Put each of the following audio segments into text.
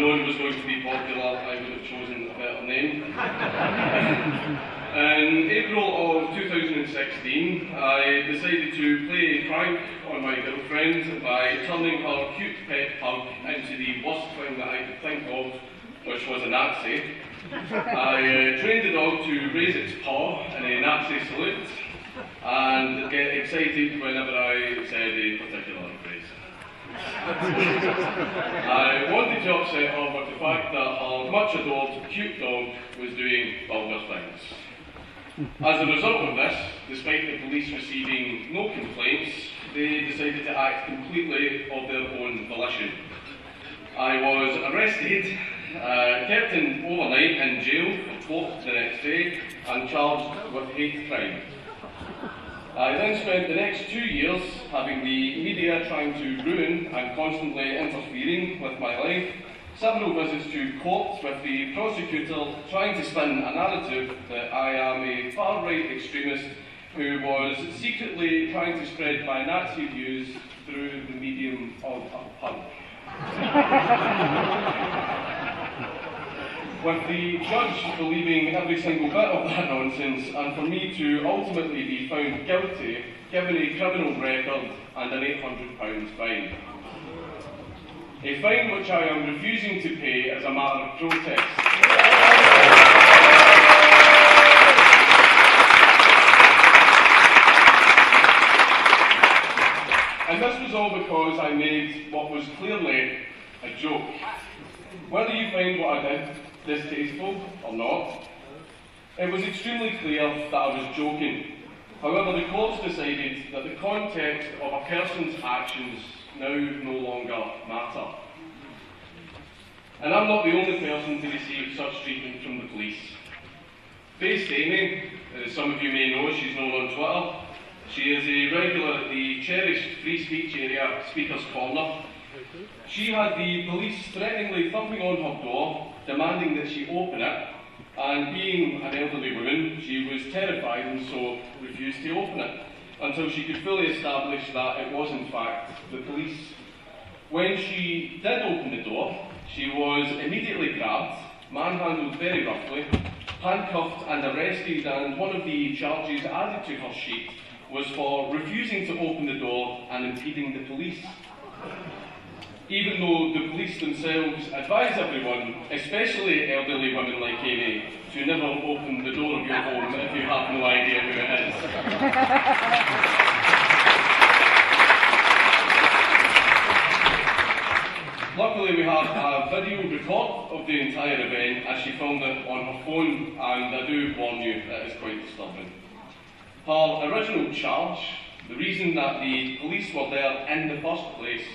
known it was going to be popular, I would have chosen a better name. In April of 2016, I decided to play a prank on my girlfriend by turning her cute pet pug into the worst thing that I could think of, which was a Nazi. I trained the dog to raise its paw in a Nazi salute and get excited whenever I said a particular phrase. I wanted to upset her with the fact that her much adored cute dog was doing vulgar things. As a result of this, despite the police receiving no complaints, they decided to act completely of their own volition. I was arrested, kept overnight in jail for court the next day, and charged with hate crime. I then spent the next 2 years having the media trying to ruin and constantly interfering with my life, several visits to court with the prosecutor trying to spin a narrative that I am a far-right extremist who was secretly trying to spread my Nazi views through the medium of a pug. With the judge believing every single bit of that nonsense, and for me to ultimately be found guilty, given a criminal record and an £800 fine. A fine which I am refusing to pay as a matter of protest. And this was all because I made what was clearly a joke. Whether you find what I did distasteful or not, it was extremely clear that I was joking. However, the courts decided that the context of a person's actions now no longer matter. And I'm not the only person to receive such treatment from the police. Faced Amy, as some of you may know, she's known on Twitter. She is a regular at the cherished free speech area, Speaker's Corner. She had the police threateningly thumping on her door, demanding that she open it, and being an elderly woman, she was terrified and so refused to open it, until she could fully establish that it was in fact the police. When she did open the door, she was immediately grabbed, manhandled very roughly, handcuffed and arrested, and one of the charges added to her sheet was for refusing to open the door and impeding the police. Even though the police themselves advise everyone, especially elderly women like Amy, to never open the door of your home if you have no idea who it is. Luckily we have a video record of the entire event as she filmed it on her phone, and I do warn you, it is quite disturbing. Her original charge, the reason that the police were there in the first place,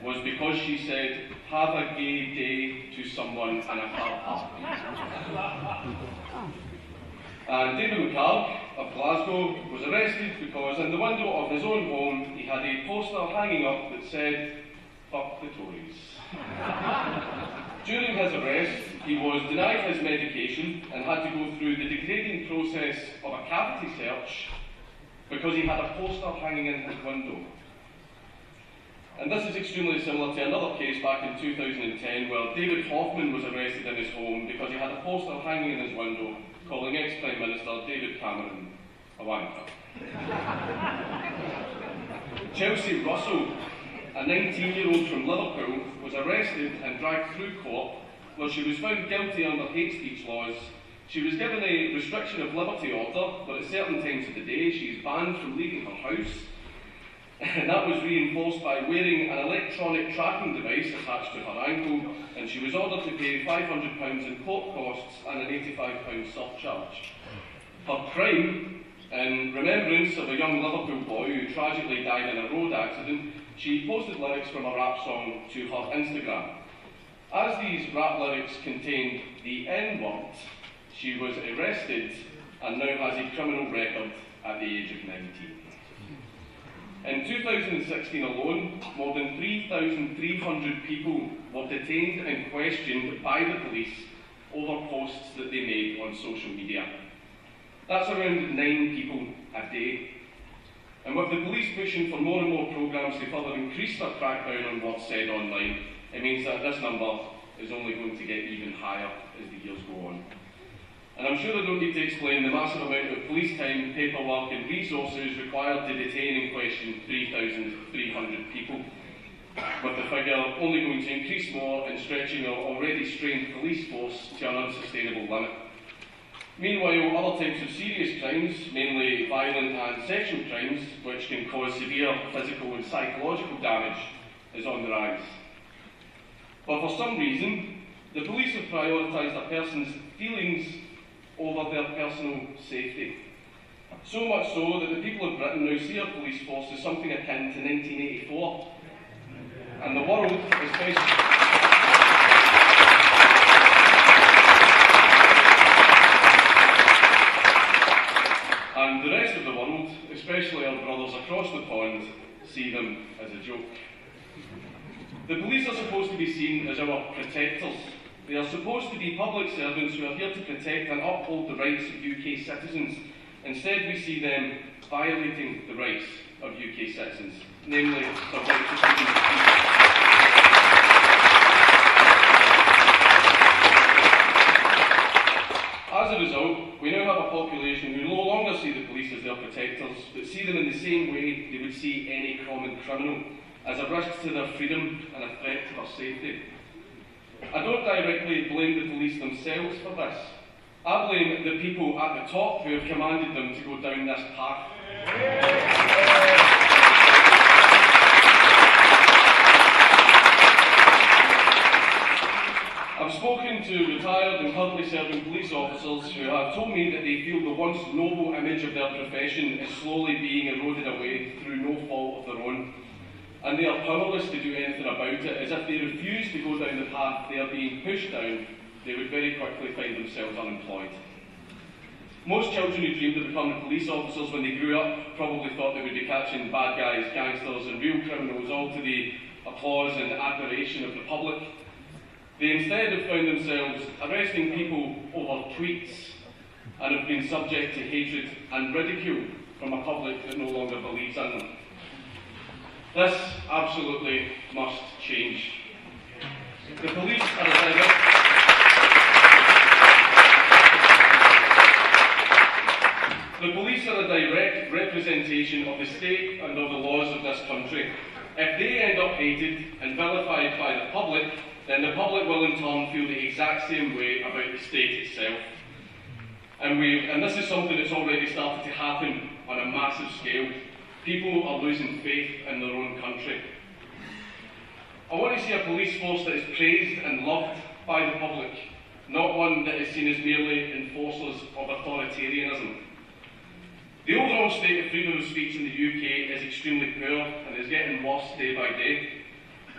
was because she said, "Have a gay day" to someone in a car park. And David McCarg of Glasgow was arrested because in the window of his own home he had a poster hanging up that said, "Fuck the Tories." During his arrest, he was denied his medication and had to go through the degrading process of a cavity search because he had a poster hanging in his window. And this is extremely similar to another case back in 2010 where David Hoffman was arrested in his home because he had a poster hanging in his window calling ex-Prime Minister David Cameron a wanker. Chelsea Russell, a 19-year-old from Liverpool, was arrested and dragged through court where she was found guilty under hate speech laws. She was given a restriction of liberty order, but at certain times of the day she is banned from leaving her house. And that was reinforced by wearing an electronic tracking device attached to her ankle, and she was ordered to pay £500 in court costs and an £85 surcharge. Her crime, in remembrance of a young Liverpool boy who tragically died in a road accident, she posted lyrics from a rap song to her Instagram. As these rap lyrics contained the N-word, she was arrested and now has a criminal record at the age of 19. In 2016 alone, more than 3,300 people were detained and questioned by the police over posts that they made on social media. That's around 9 people a day. And with the police pushing for more and more programmes to further increase their crackdown on what's said online, it means that this number is only going to get even higher as the years go on. And I'm sure I don't need to explain the massive amount of police time, paperwork and resources required to detain and question 3,300 people, with the figure only going to increase more and stretching our already strained police force to an unsustainable limit. Meanwhile, other types of serious crimes, mainly violent and sexual crimes, which can cause severe physical and psychological damage, is on the rise. But for some reason, the police have prioritised a person's feelings over their personal safety. So much so that the people of Britain now see our police force as something akin to 1984. And the world, especially... And the rest of the world, especially our brothers across the pond, see them as a joke. The police are supposed to be seen as our protectors. They are supposed to be public servants who are here to protect and uphold the rights of UK citizens. Instead, we see them violating the rights of UK citizens, namely the right to freedom of speech. As a result, we now have a population who no longer see the police as their protectors, but see them in the same way they would see any common criminal, as a risk to their freedom and a threat to their safety. I don't directly blame the police themselves for this. I blame the people at the top who have commanded them to go down this path. I've spoken to retired and currently serving police officers who have told me that they feel the once noble image of their profession is slowly being eroded away through no fault of their own. And they are powerless to do anything about it, as if they refuse to go down the path they are being pushed down, they would very quickly find themselves unemployed. Most children who dreamed of becoming police officers when they grew up probably thought they would be catching bad guys, gangsters and real criminals, all to the applause and admiration of the public. They instead have found themselves arresting people over tweets and have been subject to hatred and ridicule from a public that no longer believes in them. This absolutely must change. The police are a direct representation of the state and of the laws of this country. If they end up hated and vilified by the public, then the public will in turn feel the exact same way about the state itself. And this is something that's already started to happen on a massive scale. People are losing faith in their own country. I want to see a police force that is praised and loved by the public, not one that is seen as merely enforcers of authoritarianism. The overall state of freedom of speech in the UK is extremely poor and is getting worse day by day.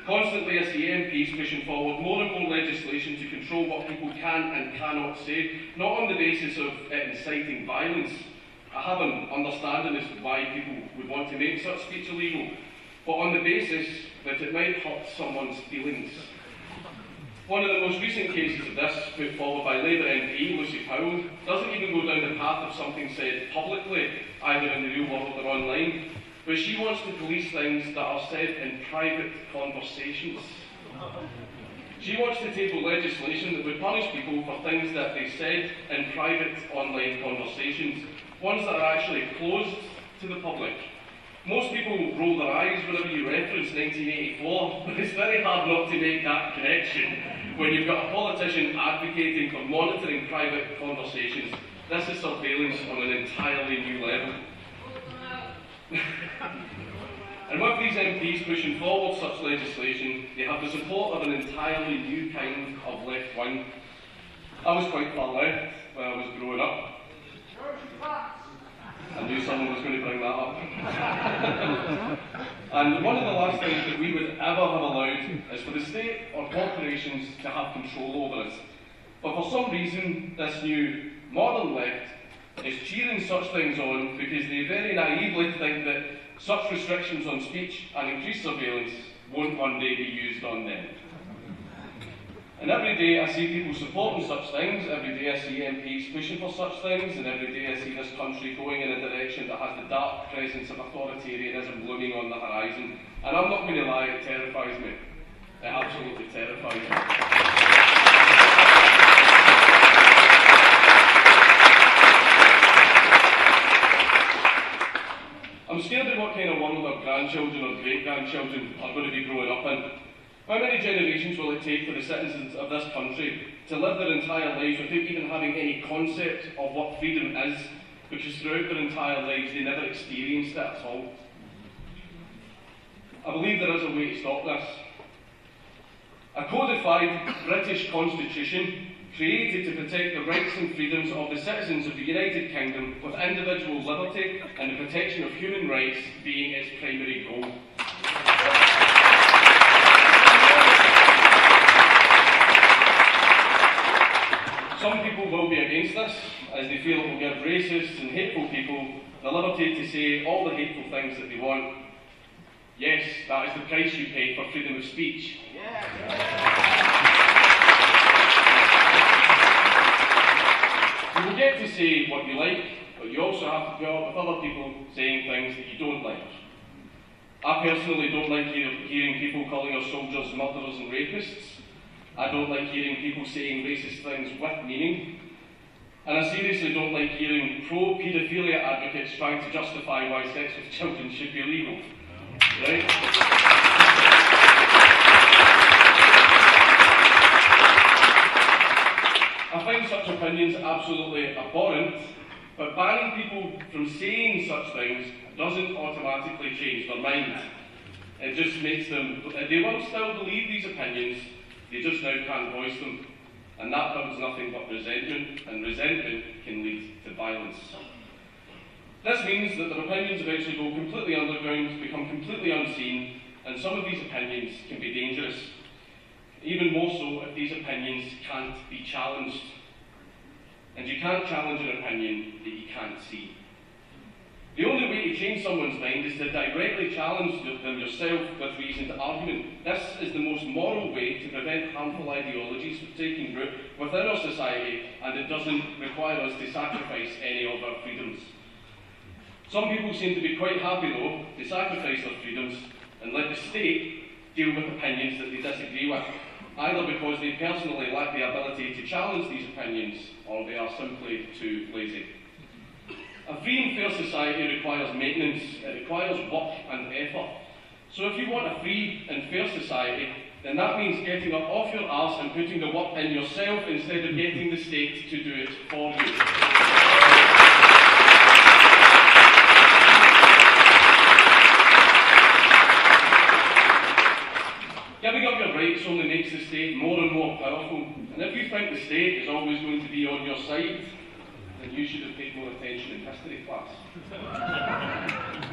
Constantly I see MPs pushing forward more and more legislation to control what people can and cannot say, not on the basis of it inciting violence. I have an understanding as to why people would want to make such speech illegal, but on the basis that it might hurt someone's feelings. One of the most recent cases of this, put forward by Labour MP Lucy Powell, doesn't even go down the path of something said publicly, either in the real world or online, but she wants to police things that are said in private conversations. She wants to table legislation that would punish people for things that they said in private online conversations, ones that are actually closed to the public. Most people roll their eyes whenever you reference 1984, but it's very hard not to make that connection when you've got a politician advocating for monitoring private conversations. This is surveillance on an entirely new level. And with these MPs pushing forward such legislation, they have the support of an entirely new kind of left wing. I was quite far left when I was growing up. I knew someone was going to bring that up. And one of the last things that we would ever have allowed is for the state or corporations to have control over us. But for some reason, this new modern left is cheering such things on because they very naively think that such restrictions on speech and increased surveillance won't one day be used on them. And every day I see people supporting such things, every day I see MPs pushing for such things, and every day I see this country going in a direction that has the dark presence of authoritarianism looming on the horizon. And I'm not going to lie, it terrifies me. It absolutely terrifies me. I'm scared of what kind of world our grandchildren or great-grandchildren are going to be growing up in. How many generations will it take for the citizens of this country to live their entire lives without even having any concept of what freedom is, because throughout their entire lives they never experienced it at all? I believe there is a way to stop this. A codified British Constitution created to protect the rights and freedoms of the citizens of the United Kingdom, with individual liberty and the protection of human rights being its primary goal. Some people will be against this, as they feel it will give racists and hateful people the liberty to say all the hateful things that they want. Yes, that is the price you pay for freedom of speech. You will get to say what you like, but you also have to put up with other people saying things that you don't like. I personally don't like hearing people calling our soldiers murderers and rapists. I don't like hearing people saying racist things with meaning. And I seriously don't like hearing pro-paedophilia advocates trying to justify why sex with children should be illegal. Right? I find such opinions absolutely abhorrent, but banning people from saying such things doesn't automatically change their mind. It just makes them, they will still believe these opinions, they just now can't voice them. And that builds nothing but resentment, and resentment can lead to violence. This means that their opinions eventually go completely underground, become completely unseen, and some of these opinions can be dangerous. Even more so if these opinions can't be challenged. And you can't challenge an opinion that you can't see. The only way to change someone's mind is to directly challenge them yourself with reasoned argument. This is the most moral way to prevent harmful ideologies from taking root within our society, and it doesn't require us to sacrifice any of our freedoms. Some people seem to be quite happy, though, to sacrifice their freedoms and let the state deal with opinions that they disagree with, either because they personally lack the ability to challenge these opinions, or they are simply too lazy. A free and fair society requires maintenance, it requires work and effort. So if you want a free and fair society, then that means getting up off your arse and putting the work in yourself instead of getting the state to do it for you. Giving up your rights only makes the state more and more powerful, and if you think the state is always going to be on your side, then you should have paid more attention in history class.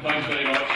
Thanks very much.